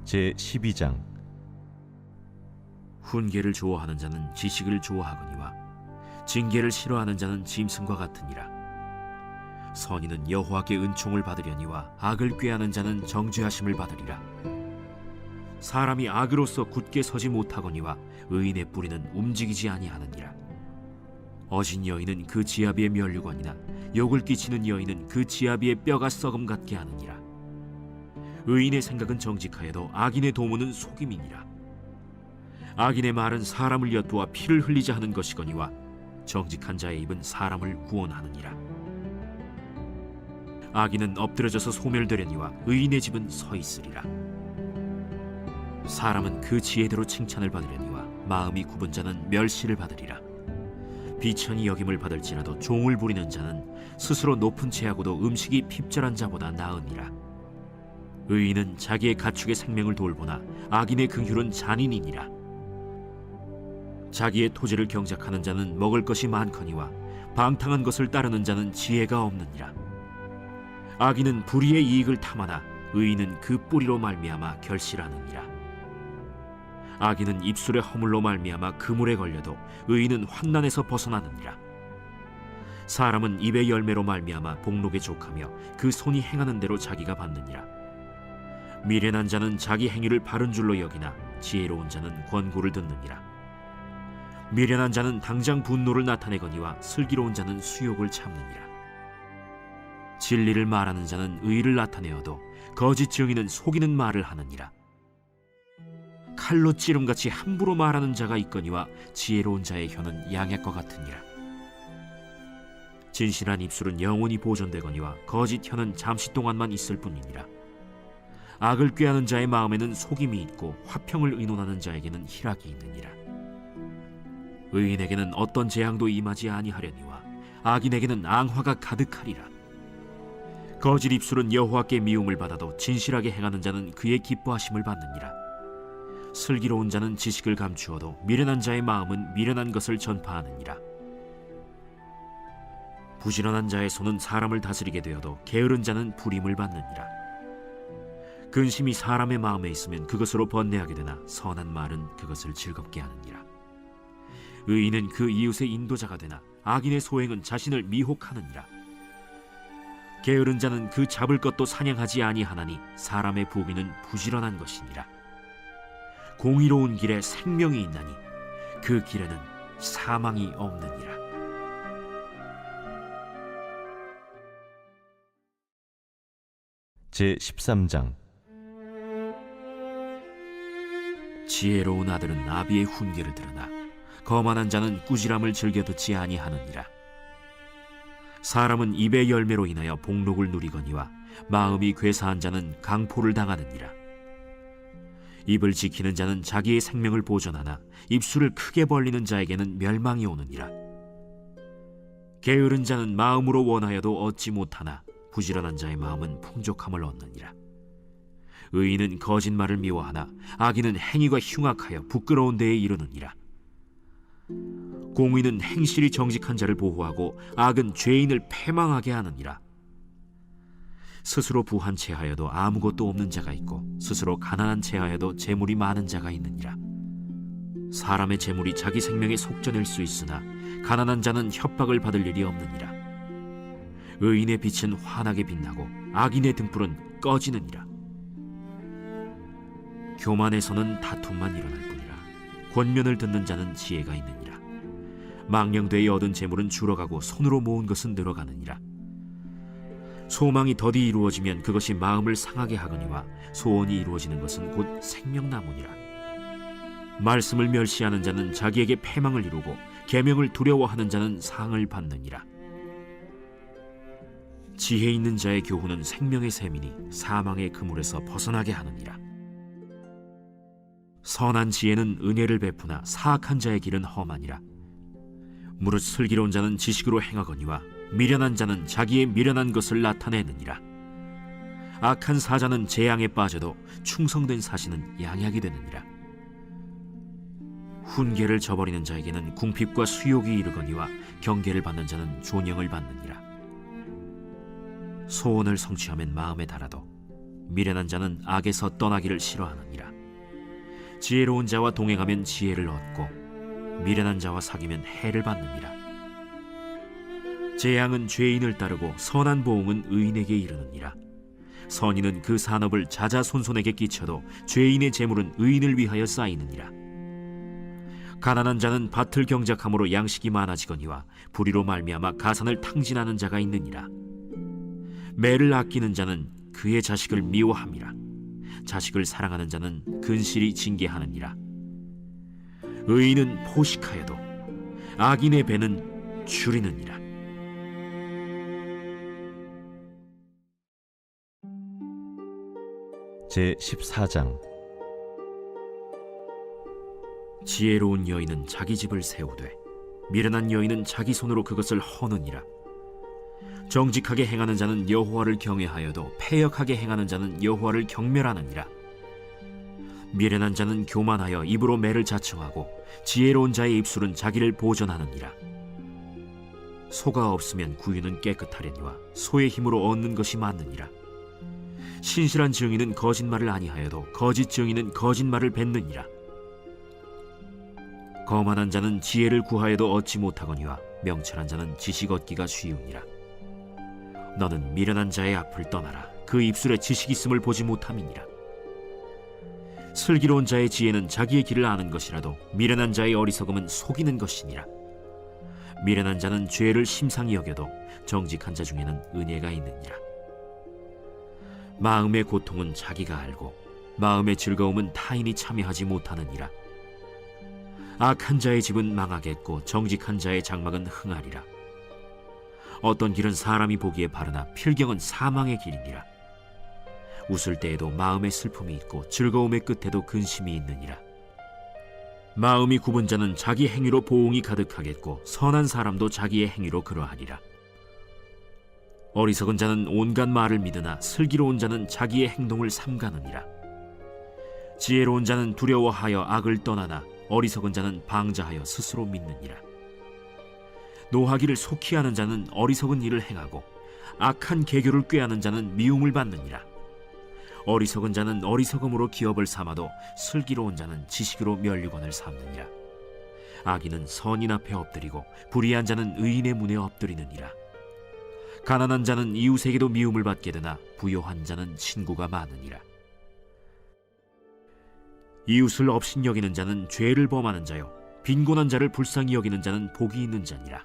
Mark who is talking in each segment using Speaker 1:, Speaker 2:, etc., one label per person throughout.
Speaker 1: 제12장.
Speaker 2: 훈계를 좋아하는 자는 지식을 좋아하거니와 징계를 싫어하는 자는 짐승과 같으니라. 선인은 여호와께 은총을 받으려니와 악을 꾀하는 자는 정죄하심을 받으리라. 사람이 악으로서 굳게 서지 못하거니와 의인의 뿌리는 움직이지 아니하느니라. 어진 여인은 그 지아비의 면류관이나 욕을 끼치는 여인은 그 지아비의 뼈가 썩음 같게 하느니라. 의인의 생각은 정직하여도 악인의 도모는 속임이니라. 악인의 말은 사람을 엿보아 피를 흘리자 하는 것이거니와 정직한 자의 입은 사람을 구원하느니라. 악인은 엎드려져서 소멸되려니와 의인의 집은 서 있으리라. 사람은 그 지혜대로 칭찬을 받으려니와 마음이 굽은 자는 멸시를 받으리라. 비천히 여김을 받을지라도 종을 부리는 자는 스스로 높은 채하고도 음식이 핍절한 자보다 나으니라. 의인은 자기의 가축의 생명을 돌보나 악인의 긍휼은 잔인이니라. 자기의 토지를 경작하는 자는 먹을 것이 많거니와 방탕한 것을 따르는 자는 지혜가 없느니라. 악인은 불의의 이익을 탐하나 의인은 그 뿌리로 말미암아 결실하느니라. 악인은 입술의 허물로 말미암아 그물에 걸려도 의인은 환난에서 벗어나느니라. 사람은 입의 열매로 말미암아 복록에 족하며 그 손이 행하는 대로 자기가 받느니라. 미련한 자는 자기 행위를 바른 줄로 여기나 지혜로운 자는 권고를 듣느니라. 미련한 자는 당장 분노를 나타내거니와 슬기로운 자는 수욕을 참느니라. 진리를 말하는 자는 의를 나타내어도 거짓 증인은 속이는 말을 하느니라. 칼로 찌름같이 함부로 말하는 자가 있거니와 지혜로운 자의 혀는 양약과 같으니라. 진실한 입술은 영원히 보존되거니와 거짓 혀는 잠시 동안만 있을 뿐이니라. 악을 꾀하는 자의 마음에는 속임이 있고 화평을 의논하는 자에게는 희락이 있느니라. 의인에게는 어떤 재앙도 임하지 아니하려니와 악인에게는 앙화가 가득하리라. 거짓 입술은 여호와께 미움을 받아도 진실하게 행하는 자는 그의 기뻐하심을 받느니라. 슬기로운 자는 지식을 감추어도 미련한 자의 마음은 미련한 것을 전파하느니라. 부지런한 자의 손은 사람을 다스리게 되어도 게으른 자는 불임을 받느니라. 근심이 사람의 마음에 있으면 그것으로 번뇌하게 되나 선한 말은 그것을 즐겁게 하느니라. 의인은 그 이웃의 인도자가 되나 악인의 소행은 자신을 미혹하느니라. 게으른 자는 그 잡을 것도 사냥하지 아니하나니 사람의 부귀는 부지런한 것이니라. 공의로운 길에 생명이 있나니 그 길에는 사망이 없느니라.
Speaker 1: 제13장.
Speaker 2: 지혜로운 아들은 아비의 훈계를 들으나 거만한 자는 꾸지람을 즐겨 듣지 아니하느니라. 사람은 입의 열매로 인하여 복록을 누리거니와 마음이 괴사한 자는 강포를 당하느니라. 입을 지키는 자는 자기의 생명을 보존하나 입술을 크게 벌리는 자에게는 멸망이 오느니라. 게으른 자는 마음으로 원하여도 얻지 못하나 부지런한 자의 마음은 풍족함을 얻느니라. 의인은 거짓말을 미워하나 악인은 행위가 흉악하여 부끄러운 데에 이르느니라. 공의는 행실이 정직한 자를 보호하고 악은 죄인을 패망하게 하느니라. 스스로 부한 채하여도 아무것도 없는 자가 있고 스스로 가난한 채하여도 재물이 많은 자가 있느니라. 사람의 재물이 자기 생명에 속전일 수 있으나 가난한 자는 협박을 받을 일이 없느니라. 의인의 빛은 환하게 빛나고 악인의 등불은 꺼지느니라. 교만에서는 다툼만 일어날 뿐이라. 권면을 듣는 자는 지혜가 있느니라. 망령되이 얻은 재물은 줄어가고 손으로 모은 것은 늘어가느니라. 소망이 더디 이루어지면 그것이 마음을 상하게 하거니와 소원이 이루어지는 것은 곧 생명나무니라. 말씀을 멸시하는 자는 자기에게 패망을 이루고 계명을 두려워하는 자는 상을 받느니라. 지혜 있는 자의 교훈은 생명의 샘이니 사망의 그물에서 벗어나게 하느니라. 선한 지혜는 은혜를 베푸나 사악한 자의 길은 험하니라. 무릇 슬기로운 자는 지식으로 행하거니와 미련한 자는 자기의 미련한 것을 나타내느니라. 악한 사자는 재앙에 빠져도 충성된 사신은 양약이 되느니라. 훈계를 저버리는 자에게는 궁핍과 수욕이 이르거니와 경계를 받는 자는 존영을 받느니라. 소원을 성취하면 마음에 달아도 미련한 자는 악에서 떠나기를 싫어하느니라. 지혜로운 자와 동행하면 지혜를 얻고 미련한 자와 사귀면 해를 받느니라. 재앙은 죄인을 따르고 선한 보응은 의인에게 이르느니라. 선인은 그 산업을 자자손손에게 끼쳐도 죄인의 재물은 의인을 위하여 쌓이느니라. 가난한 자는 밭을 경작함으로 양식이 많아지거니와 불의로 말미암아 가산을 탕진하는 자가 있느니라. 매를 아끼는 자는 그의 자식을 미워함이라. 자식을 사랑하는 자는 근실이 징계하느니라. 의인은 포식하여도 악인의 배는 줄이느니라.
Speaker 1: 제14장.
Speaker 2: 지혜로운 여인은 자기 집을 세우되 미련한 여인은 자기 손으로 그것을 허느니라. 정직하게 행하는 자는 여호와를 경외하여도 패역하게 행하는 자는 여호와를 경멸하느니라. 미련한 자는 교만하여 입으로 매를 자청하고 지혜로운 자의 입술은 자기를 보전하느니라. 소가 없으면 구유는 깨끗하려니와 소의 힘으로 얻는 것이 많느니라. 신실한 증인은 거짓말을 아니하여도 거짓 증인은 거짓말을 뱉느니라. 거만한 자는 지혜를 구하여도 얻지 못하거니와 명철한 자는 지식 얻기가 쉬우니라. 너는 미련한 자의 앞을 떠나라. 그 입술에 지식 있음을 보지 못함이니라. 슬기로운 자의 지혜는 자기의 길을 아는 것이라도 미련한 자의 어리석음은 속이는 것이니라. 미련한 자는 죄를 심상히 여겨도 정직한 자 중에는 은혜가 있느니라. 마음의 고통은 자기가 알고 마음의 즐거움은 타인이 참여하지 못하느니라. 악한 자의 집은 망하겠고 정직한 자의 장막은 흥하리라. 어떤 길은 사람이 보기에 바르나 필경은 사망의 길이니라. 웃을 때에도 마음의 슬픔이 있고 즐거움의 끝에도 근심이 있느니라. 마음이 굽은 자는 자기 행위로 보응이 가득하겠고 선한 사람도 자기의 행위로 그러하리라. 어리석은 자는 온갖 말을 믿으나 슬기로운 자는 자기의 행동을 삼가느니라. 지혜로운 자는 두려워하여 악을 떠나나 어리석은 자는 방자하여 스스로 믿느니라. 노하기를 속히 하는 자는 어리석은 일을 행하고 악한 계교를 꾀하는 자는 미움을 받느니라. 어리석은 자는 어리석음으로 기업을 삼아도 슬기로운 자는 지식으로 면류관을 삼느니라. 악인은 선인 앞에 엎드리고 불의한 자는 의인의 문에 엎드리느니라. 가난한 자는 이웃에게도 미움을 받게 되나 부요한 자는 친구가 많으니라. 이웃을 업신여기는 자는 죄를 범하는 자요 빈곤한 자를 불쌍히 여기는 자는 복이 있는 자니라.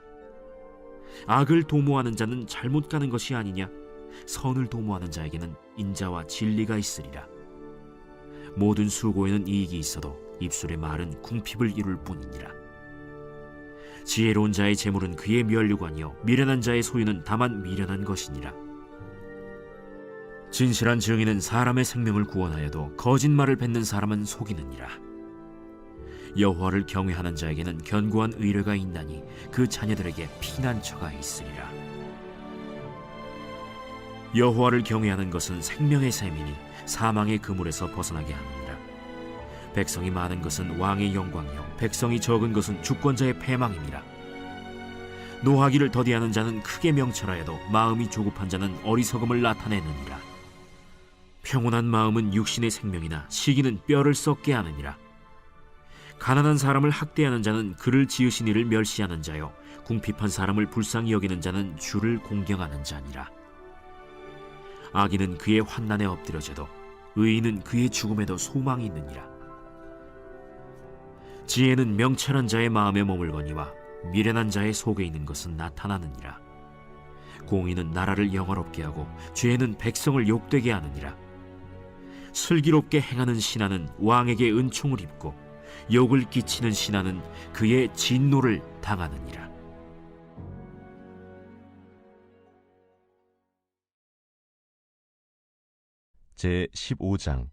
Speaker 2: 악을 도모하는 자는 잘못 가는 것이 아니냐? 선을 도모하는 자에게는 인자와 진리가 있으리라. 모든 수고에는 이익이 있어도 입술의 말은 궁핍을 이룰 뿐이니라. 지혜로운 자의 재물은 그의 면류관이요 미련한 자의 소유는 다만 미련한 것이니라. 진실한 증인은 사람의 생명을 구원하여도 거짓말을 뱉는 사람은 속이느니라. 여호와를 경외하는 자에게는 견고한 의뢰가 있나니 그 자녀들에게 피난처가 있으리라. 여호와를 경외하는 것은 생명의 샘이니 사망의 그물에서 벗어나게 하느니라. 백성이 많은 것은 왕의 영광이요 백성이 적은 것은 주권자의 패망이니라. 노하기를 더디하는 자는 크게 명철하여도 마음이 조급한 자는 어리석음을 나타내느니라. 평온한 마음은 육신의 생명이나 시기는 뼈를 썩게 하느니라. 가난한 사람을 학대하는 자는 그를 지으신 이를 멸시하는 자요 궁핍한 사람을 불쌍히 여기는 자는 주를 공경하는 자니라. 악인은 그의 환난에 엎드려져도 의인은 그의 죽음에도 소망이 있느니라. 지혜는 명철한 자의 마음에 머물거니와 미련한 자의 속에 있는 것은 나타나느니라. 공의는 나라를 영화롭게 하고 죄는 백성을 욕되게 하느니라. 슬기롭게 행하는 신하는 왕에게 은총을 입고 욕을 끼치는 신하는 그의 진노를 당하느니라.
Speaker 1: 제15장.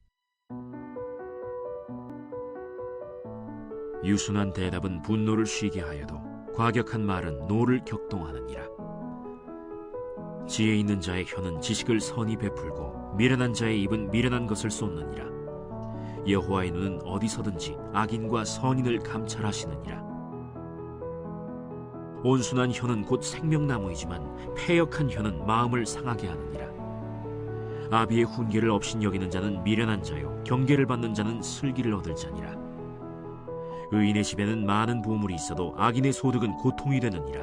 Speaker 2: 유순한 대답은 분노를 쉬게 하여도 과격한 말은 노를 격동하느니라. 지혜 있는 자의 혀는 지식을 선히 베풀고 미련한 자의 입은 미련한 것을 쏟느니라. 여호와의 눈은 어디서든지 악인과 선인을 감찰하시느니라. 온순한 혀는 곧 생명나무이지만 패역한 혀는 마음을 상하게 하느니라. 아비의 훈계를 업신여기는 자는 미련한 자요 경계를 받는 자는 슬기를 얻을 자니라. 의인의 집에는 많은 보물이 있어도 악인의 소득은 고통이 되느니라.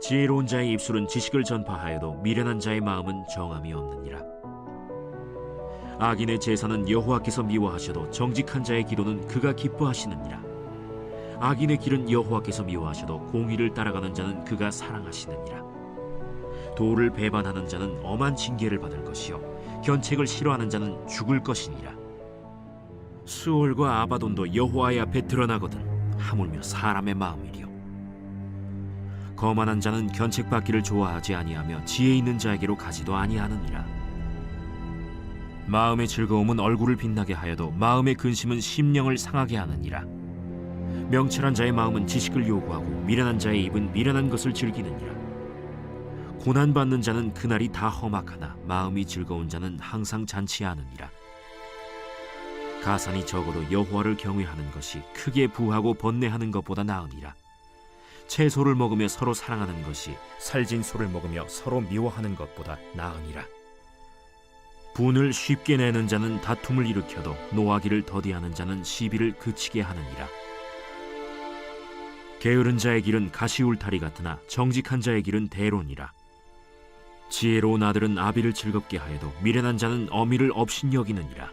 Speaker 2: 지혜로운 자의 입술은 지식을 전파하여도 미련한 자의 마음은 정함이 없느니라. 악인의 제사는 여호와께서 미워하셔도 정직한 자의 기도는 그가 기뻐하시느니라. 악인의 길은 여호와께서 미워하셔도 공의를 따라가는 자는 그가 사랑하시느니라. 도를 배반하는 자는 엄한 징계를 받을 것이요 견책을 싫어하는 자는 죽을 것이니라. 수올과 아바돈도 여호와의 앞에 드러나거든 하물며 사람의 마음이리요. 거만한 자는 견책받기를 좋아하지 아니하며 지혜 있는 자에게로 가지도 아니하느니라. 마음의 즐거움은 얼굴을 빛나게 하여도 마음의 근심은 심령을 상하게 하느니라. 명철한 자의 마음은 지식을 요구하고 미련한 자의 입은 미련한 것을 즐기느니라. 고난받는 자는 그날이 다 험악하나 마음이 즐거운 자는 항상 잔치하느니라. 가산이 적어도 여호와를 경외하는 것이 크게 부하고 번뇌하는 것보다 나으니라. 채소를 먹으며 서로 사랑하는 것이 살진 소를 먹으며 서로 미워하는 것보다 나으니라. 분을 쉽게 내는 자는 다툼을 일으켜도 노하기를 더디하는 자는 시비를 그치게 하느니라. 게으른 자의 길은 가시울타리 같으나 정직한 자의 길은 대론이라. 지혜로운 아들은 아비를 즐겁게 하여도 미련한 자는 어미를 업신여기느니라.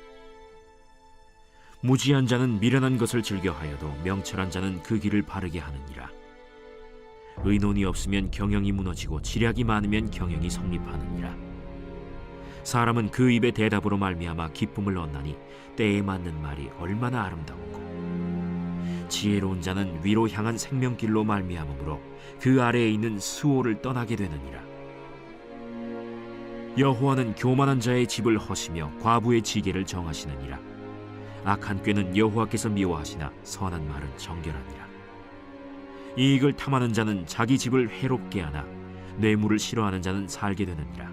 Speaker 2: 무지한 자는 미련한 것을 즐겨하여도 명철한 자는 그 길을 바르게 하느니라. 의논이 없으면 경영이 무너지고 지략이 많으면 경영이 성립하느니라. 사람은 그 입의 대답으로 말미암아 기쁨을 얻나니 때에 맞는 말이 얼마나 아름다운고. 지혜로운 자는 위로 향한 생명길로 말미암으므로 그 아래에 있는 수호를 떠나게 되느니라. 여호와는 교만한 자의 집을 허시며 과부의 지계를 정하시느니라. 악한 꾀는 여호와께서 미워하시나 선한 말은 정결하니라. 이익을 탐하는 자는 자기 집을 해롭게 하나 뇌물을 싫어하는 자는 살게 되느니라.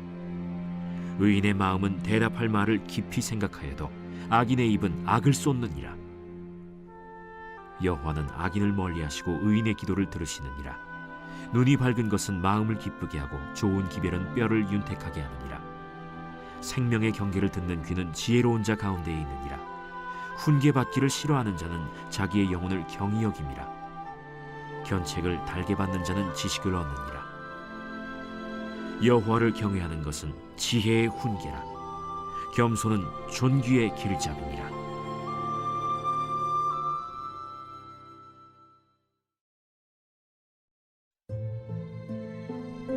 Speaker 2: 의인의 마음은 대답할 말을 깊이 생각하여도 악인의 입은 악을 쏟느니라. 여호와는 악인을 멀리하시고 의인의 기도를 들으시느니라. 눈이 밝은 것은 마음을 기쁘게 하고 좋은 기별은 뼈를 윤택하게 하느니라. 생명의 경계를 듣는 귀는 지혜로운 자 가운데에 있느니라. 훈계받기를 싫어하는 자는 자기의 영혼을 경히 여김이라. 견책을 달게 받는 자는 지식을 얻느니라. 여호와를 경외하는 것은 지혜의 훈계라. 겸손은 존귀의 길잡이니라.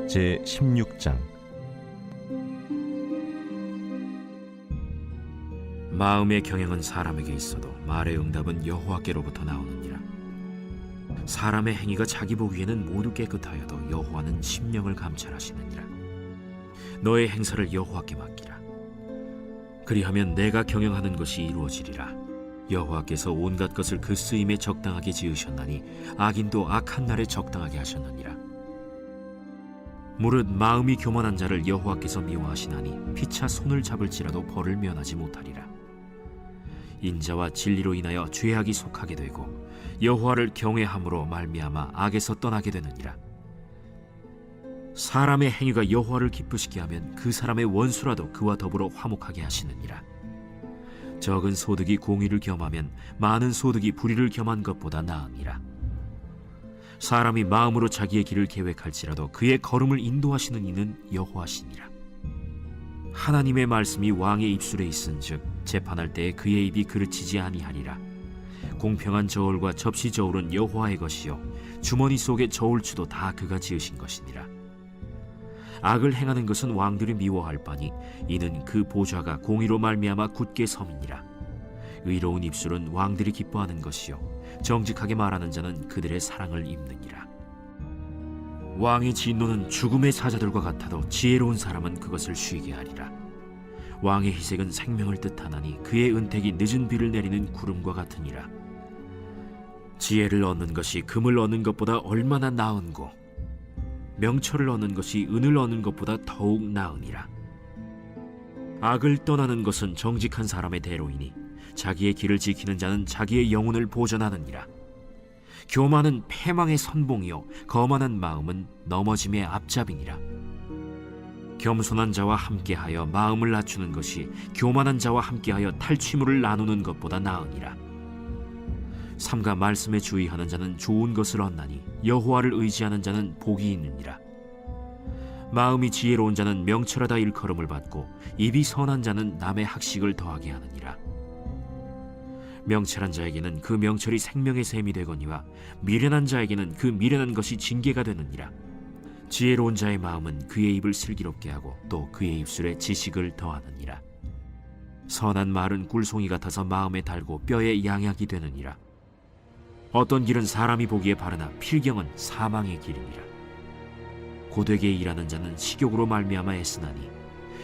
Speaker 1: 제 16장.
Speaker 2: 마음의 경영은 사람에게 있어도 말의 응답은 여호와께로부터 나오느니라. 사람의 행위가 자기 보기에는 모두 깨끗하여도 여호와는 심령을 감찰하시느니라. 너의 행사를 여호와께 맡기라. 그리하면 내가 경영하는 것이 이루어지리라. 여호와께서 온갖 것을 그 쓰임에 적당하게 지으셨나니 악인도 악한 날에 적당하게 하셨느니라. 무릇 마음이 교만한 자를 여호와께서 미워하시나니 피차 손을 잡을지라도 벌을 면하지 못하리라. 인자와 진리로 인하여 죄악이 속하게 되고 여호와를 경외함으로 말미암아 악에서 떠나게 되느니라. 사람의 행위가 여호와를 기쁘시게 하면 그 사람의 원수라도 그와 더불어 화목하게 하시느니라. 적은 소득이 공의를 겸하면 많은 소득이 불의를 겸한 것보다 나으니라. 사람이 마음으로 자기의 길을 계획할지라도 그의 걸음을 인도하시는 이는 여호와시니라. 하나님의 말씀이 왕의 입술에 있은즉 재판할 때에 그의 입이 그르치지 아니하리라. 공평한 저울과 접시 저울은 여호와의 것이요 주머니 속의 저울추도 다 그가 지으신 것이니라. 악을 행하는 것은 왕들이 미워할 바니 이는 그 보좌가 공의로 말미암아 굳게 섬이니라. 의로운 입술은 왕들이 기뻐하는 것이요 정직하게 말하는 자는 그들의 사랑을 입느니라. 왕의 진노는 죽음의 사자들과 같아도 지혜로운 사람은 그것을 쉬게 하리라. 왕의 희색은 생명을 뜻하나니 그의 은택이 늦은 비를 내리는 구름과 같으니라. 지혜를 얻는 것이 금을 얻는 것보다 얼마나 나은고 명철을 얻는 것이 은을 얻는 것보다 더욱 나으니라. 악을 떠나는 것은 정직한 사람의 대로이니 자기의 길을 지키는 자는 자기의 영혼을 보전하느니라. 교만은 패망의 선봉이요 거만한 마음은 넘어짐의 앞잡이니라. 겸손한 자와 함께하여 마음을 낮추는 것이 교만한 자와 함께하여 탈취물을 나누는 것보다 나으니라. 삼가 말씀에 주의하는 자는 좋은 것을 얻나니 여호와를 의지하는 자는 복이 있느니라. 마음이 지혜로운 자는 명철하다 일컬음을 받고 입이 선한 자는 남의 학식을 더하게 하느니라. 명철한 자에게는 그 명철이 생명의 샘이 되거니와 미련한 자에게는 그 미련한 것이 징계가 되느니라. 지혜로운 자의 마음은 그의 입을 슬기롭게 하고 또 그의 입술에 지식을 더하느니라. 선한 말은 꿀송이 같아서 마음에 달고 뼈에 양약이 되느니라. 어떤 길은 사람이 보기에 바르나 필경은 사망의 길이니라. 고되게 일하는 자는 식욕으로 말미암아 애쓰나니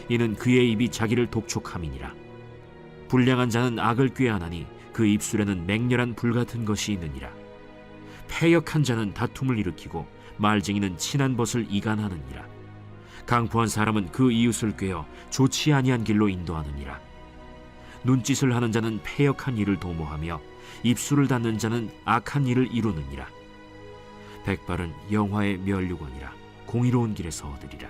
Speaker 2: 이는 그의 입이 자기를 독촉함이니라. 불량한 자는 악을 꾀하나니 그 입술에는 맹렬한 불같은 것이 있느니라. 패역한 자는 다툼을 일으키고 말쟁이는 친한 벗을 이간하느니라. 강포한 사람은 그 이웃을 꾀어 좋지 아니한 길로 인도하느니라. 눈짓을 하는 자는 패역한 일을 도모하며 입술을 닫는 자는 악한 일을 이루느니라. 백발은 영화의 면류관이라 공의로운 길에서 얻으리라.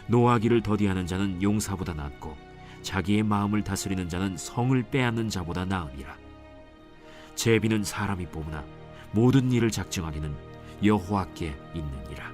Speaker 2: 노하기를 더디하는 자는 용사보다 낫고 자기의 마음을 다스리는 자는 성을 빼앗는 자보다 나으니라. 제비는 사람이 뽑으나 모든 일을 작정하기는 여호와께 있느니라.